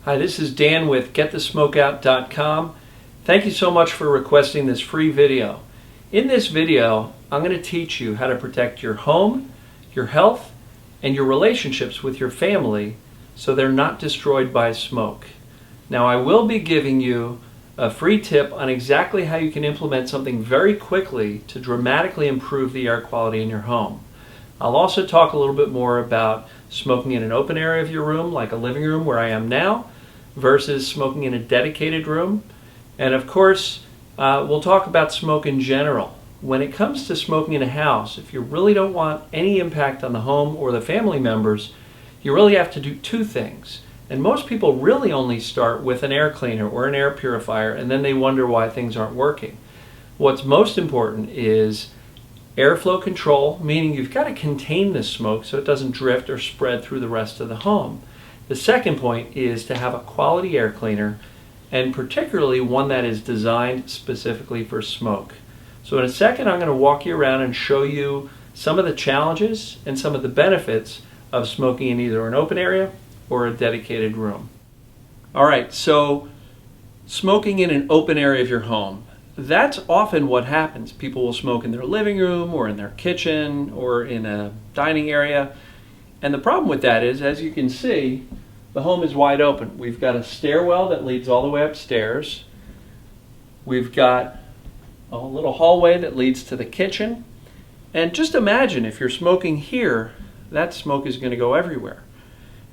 Hi, this is Dan with GetTheSmokeOut.com. Thank you so much for requesting this free video. In this video, I'm going to teach you how to protect your home, your health, and your relationships with your family so they're not destroyed by smoke. Now, I will be giving you a free tip on exactly how you can implement something very quickly to dramatically improve the air quality in your home. I'll also talk a little bit more about smoking in an open area of your room, like a living room where I am now, versus smoking in a dedicated room. And of course, we'll talk about smoke in general. When it comes to smoking in a house, if you really don't want any impact on the home or the family members, you really have to do two things. And most people really only start with an air cleaner or an air purifier, and then they wonder why things aren't working. What's most important is airflow control, meaning you've got to contain the smoke so it doesn't drift or spread through the rest of the home. The second point is to have a quality air cleaner, and particularly one that is designed specifically for smoke. So in a second, I'm going to walk you around and show you some of the challenges and some of the benefits of smoking in either an open area or a dedicated room. All right, so smoking in an open area of your home. That's often what happens. People will smoke in their living room or in their kitchen or in a dining area. And the problem with that is, as you can see, the home is wide open. We've got a stairwell that leads all the way upstairs. We've got a little hallway that leads to the kitchen. And just imagine if you're smoking here, that smoke is going to go everywhere.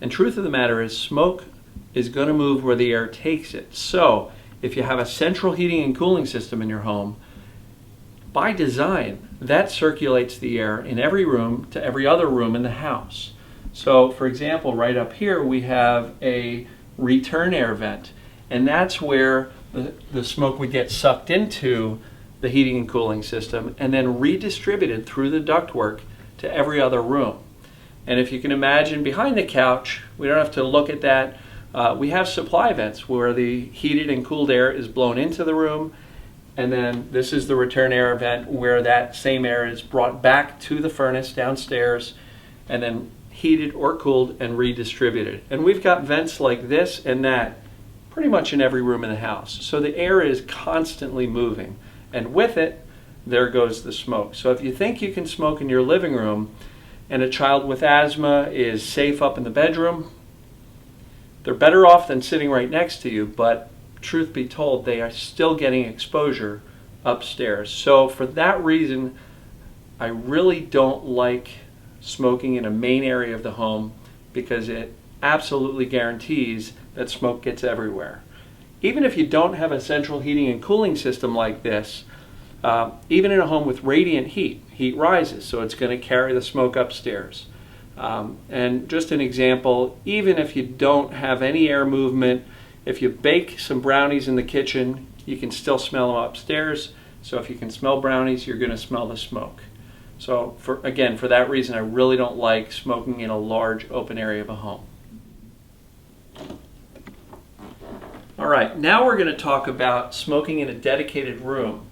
And truth of the matter is, smoke is going to move where the air takes it. So if you have a central heating and cooling system in your home, by design, that circulates the air in every room to every other room in the house. So, for example, right up here we have a return air vent, and that's where the smoke would get sucked into the heating and cooling system and then redistributed through the ductwork to every other room. And if you can imagine behind the couch, we don't have to look at that. We have supply vents where the heated and cooled air is blown into the room, and then this is the return air vent where that same air is brought back to the furnace downstairs and then heated or cooled and redistributed. And we've got vents like this and that pretty much in every room in the house. So the air is constantly moving, and with it, there goes the smoke. So if you think you can smoke in your living room and a child with asthma is safe up in the bedroom, they're better off than sitting right next to you, but truth be told, they are still getting exposure upstairs. So for that reason, I really don't like smoking in a main area of the home, because it absolutely guarantees that smoke gets everywhere. Even if you don't have a central heating and cooling system like this, even in a home with radiant heat, heat rises, so it's going to carry the smoke upstairs. And just an example, even if you don't have any air movement, if you bake some brownies in the kitchen, you can still smell them upstairs. So if you can smell brownies, you're going to smell the smoke. So for that reason, I really don't like smoking in a large open area of a home. All right, now we're going to talk about smoking in a dedicated room.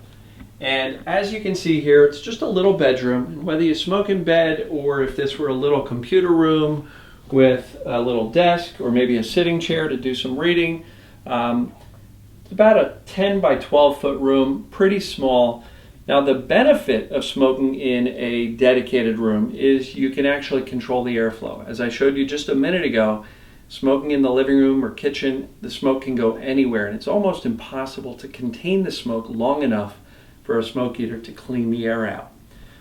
And as you can see here, it's just a little bedroom. And whether you smoke in bed or if this were a little computer room with a little desk or maybe a sitting chair to do some reading, it's about a 10 by 12 foot room, pretty small. Now the benefit of smoking in a dedicated room is you can actually control the airflow. As I showed you just a minute ago, smoking in the living room or kitchen, the smoke can go anywhere, and it's almost impossible to contain the smoke long enough for a smoke eater to clean the air out.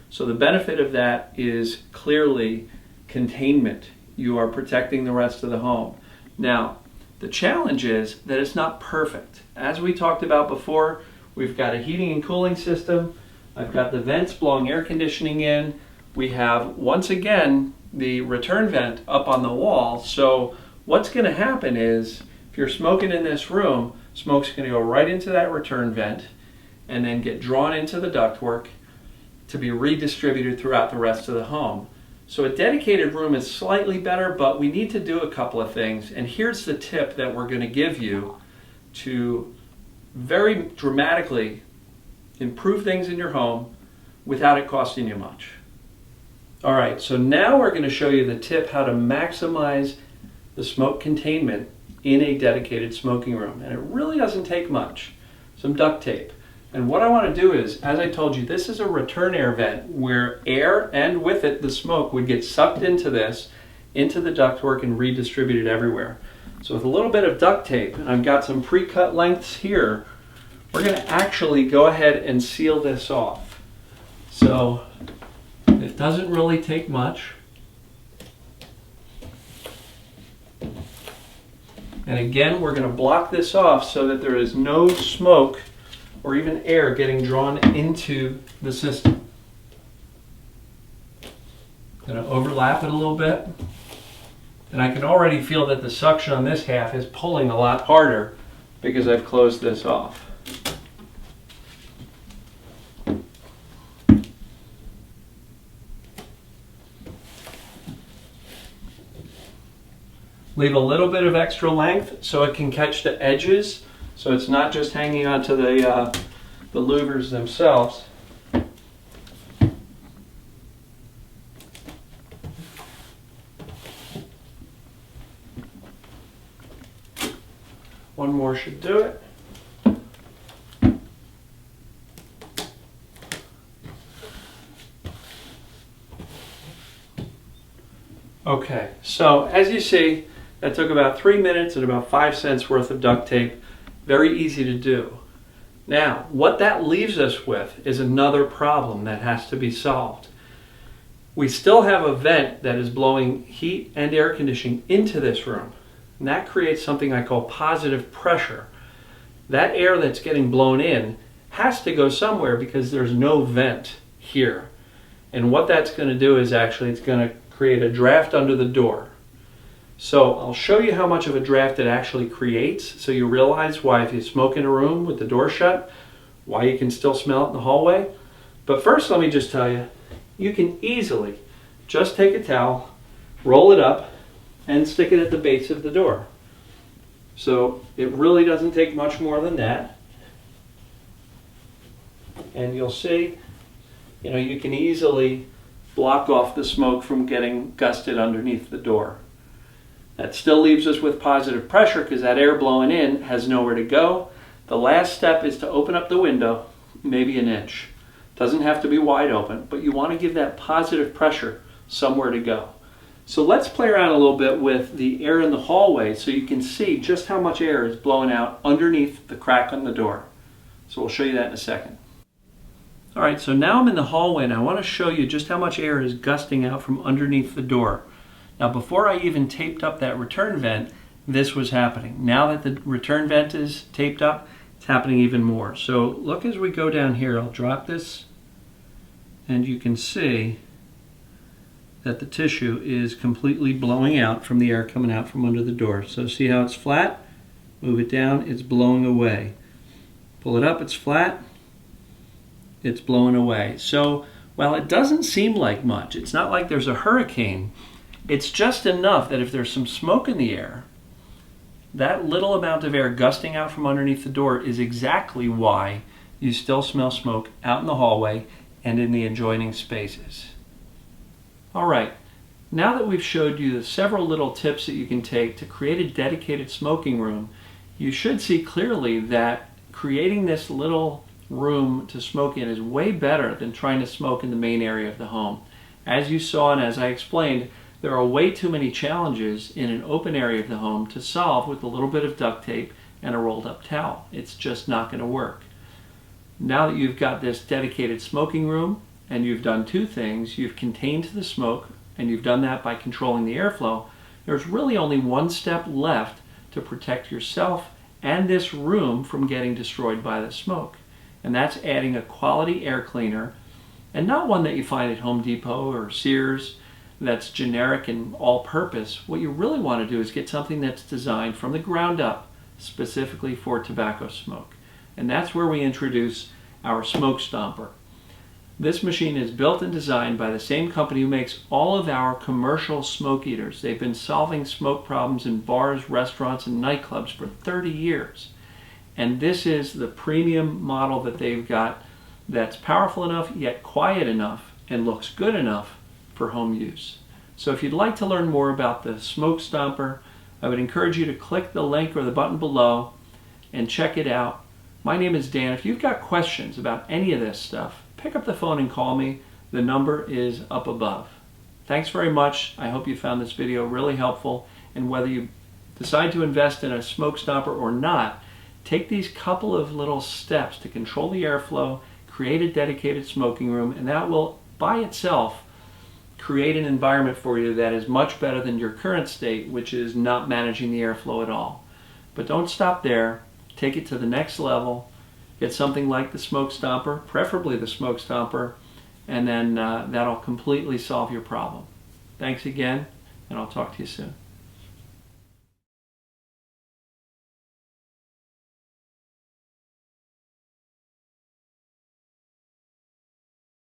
So the benefit of that is clearly containment. You are protecting the rest of the home. Now, the challenge is that it's not perfect. As we talked about before, we've got a heating and cooling system. I've got the vents blowing air conditioning in. We have, once again, the return vent up on the wall. So what's going to happen is, if you're smoking in this room, smoke's going to go right into that return vent and then get drawn into the ductwork to be redistributed throughout the rest of the home. So a dedicated room is slightly better, but we need to do a couple of things. And here's the tip that we're going to give you to very dramatically improve things in your home without it costing you much. All right, so now we're going to show you the tip how to maximize the smoke containment in a dedicated smoking room. And it really doesn't take much. Some duct tape. And what I want to do is, as I told you, this is a return air vent where air and with it the smoke would get sucked into this, into the ductwork and redistributed everywhere. So with a little bit of duct tape, and I've got some pre-cut lengths here, we're going to actually go ahead and seal this off. So it doesn't really take much. And again, we're going to block this off so that there is no smoke or even air getting drawn into the system. I'm going to overlap it a little bit. And I can already feel that the suction on this half is pulling a lot harder because I've closed this off. Leave a little bit of extra length so it can catch the edges, so it's not just hanging onto the louvers themselves. One more should do it. Okay, so as you see, that took about 3 minutes and about 5 cents worth of duct tape. Very easy to do. Now, what that leaves us with is another problem that has to be solved. We still have a vent that is blowing heat and air conditioning into this room. And that creates something I call positive pressure. That air that's getting blown in has to go somewhere because there's no vent here. And what that's going to do is actually it's going to create a draft under the door. So I'll show you how much of a draft it actually creates so you realize why if you smoke in a room with the door shut, why you can still smell it in the hallway. But first let me just tell you, you can easily just take a towel, roll it up, and stick it at the base of the door. So it really doesn't take much more than that. And you'll see, you can easily block off the smoke from getting gusted underneath the door. That still leaves us with positive pressure because that air blowing in has nowhere to go. The last step is to open up the window, maybe an inch. Doesn't have to be wide open, but you want to give that positive pressure somewhere to go. So let's play around a little bit with the air in the hallway so you can see just how much air is blowing out underneath the crack on the door. So we'll show you that in a second. All right, so now I'm in the hallway and I want to show you just how much air is gusting out from underneath the door. Now before I even taped up that return vent, this was happening. Now that the return vent is taped up, it's happening even more. So look as we go down here, I'll drop this and you can see that the tissue is completely blowing out from the air coming out from under the door. So see how it's flat? Move it down, it's blowing away. Pull it up, it's flat, it's blowing away. So while it doesn't seem like much, it's not like there's a hurricane, it's just enough that if there's some smoke in the air, that little amount of air gusting out from underneath the door is exactly why you still smell smoke out in the hallway and in the adjoining spaces. All right, now that we've showed you the several little tips that you can take to create a dedicated smoking room, you should see clearly that creating this little room to smoke in is way better than trying to smoke in the main area of the home. As you saw and as I explained, there are way too many challenges in an open area of the home to solve with a little bit of duct tape and a rolled up towel. It's just not going to work. Now that you've got this dedicated smoking room and you've done two things, you've contained the smoke and you've done that by controlling the airflow, there's really only one step left to protect yourself and this room from getting destroyed by the smoke. And that's adding a quality air cleaner, and not one that you find at Home Depot or Sears that's generic and all-purpose. What you really want to do is get something that's designed from the ground up specifically for tobacco smoke. And that's where we introduce our Smoke Stomper. This machine is built and designed by the same company who makes all of our commercial smoke eaters. They've been solving smoke problems in bars, restaurants, and nightclubs for 30 years. And this is the premium model that they've got that's powerful enough, yet quiet enough, and looks good enough for home use. So if you'd like to learn more about the Smoke Stomper, I would encourage you to click the link or the button below and check it out. My name is Dan. If you've got questions about any of this stuff, pick up the phone and call me. The number is up above. Thanks very much. I hope you found this video really helpful. And whether you decide to invest in a smoke stopper or not, take these couple of little steps to control the airflow, create a dedicated smoking room, and that will by itself create an environment for you that is much better than your current state, which is not managing the airflow at all. But don't stop there. Take it to the next level. Get something like the smoke stopper, preferably the smoke stopper, and then that'll completely solve your problem. Thanks again, and I'll talk to you soon.